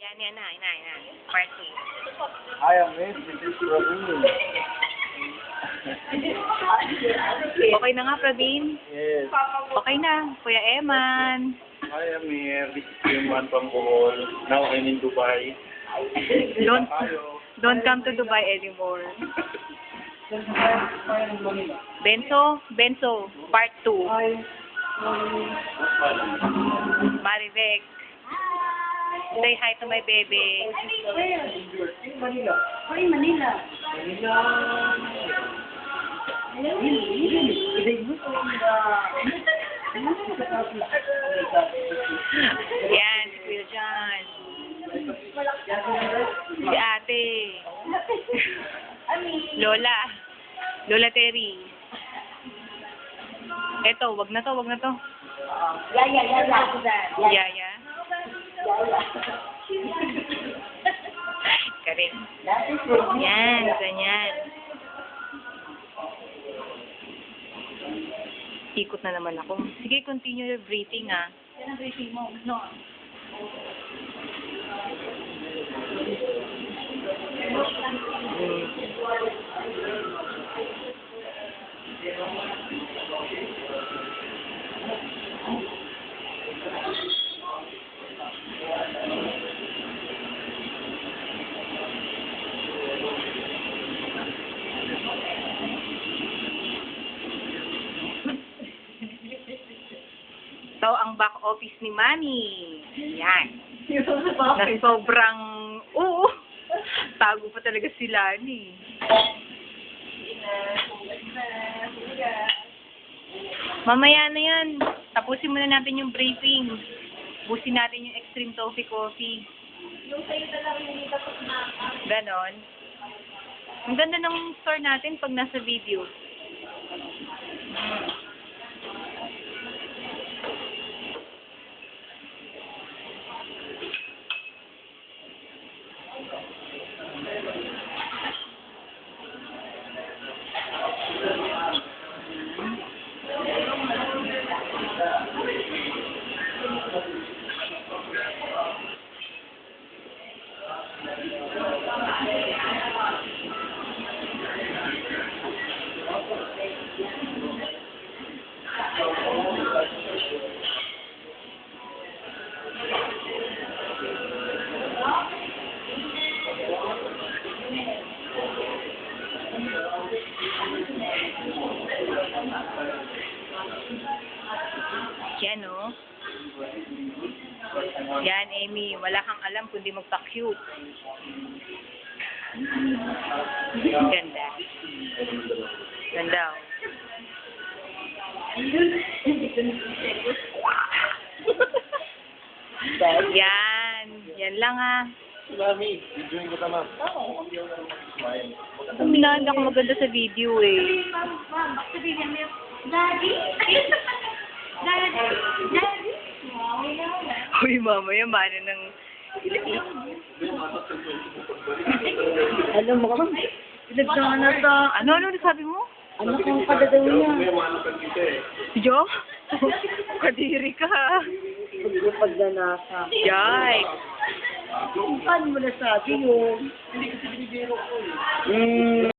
Yan na. Part 2. I am Miss. This is Praveen. Okay na nga, Praveen. Yes. Okay na. Kuya Eman. I am here. This is Eman from Bohol. Now I'm in Dubai. Don't come to Dubai anymore. Benzo, part 2. Marivek. Say hi to my baby. Manila. Oh, in Manila. Yan, si Kuya John. Si ate. Lola Terry. Eto, wag na to. Yaya. Karin. Yan, ganyan. Ikot na naman ako. Sige, continue your breathing, ah. Yan ang briefing mo. No. Ito ang back office ni Manny. Yan. Na sobrang, tago pa talaga sila ni. Mamaya na yan. Tapusin muna natin yung briefing. Busin natin yung Extreme Toffee Coffee. Yung sa'yo talaga hindi tapos na. Ganon. Ang ganda ng store natin pag nasa video. Yan, oh. Yan, Amy. Wala kang alam kundi magpa-cute. Ganda. Ganda, oh. Yan. Yan lang, ah. Mami, enjoying ko tama. Minahanda ako maganda sa video, eh. Ma'am, sabihin mo, Daddy? Daddy? Uy, mamaya, mana ng Alam mo, pinagdangan na sa... Ano sabi mo? Ano kung kadadaw niya? Si Jo? Kadiri ka. Pagdanasa. Yikes. Paano mo nasabi yun? Hindi kasi binibiro ko eh.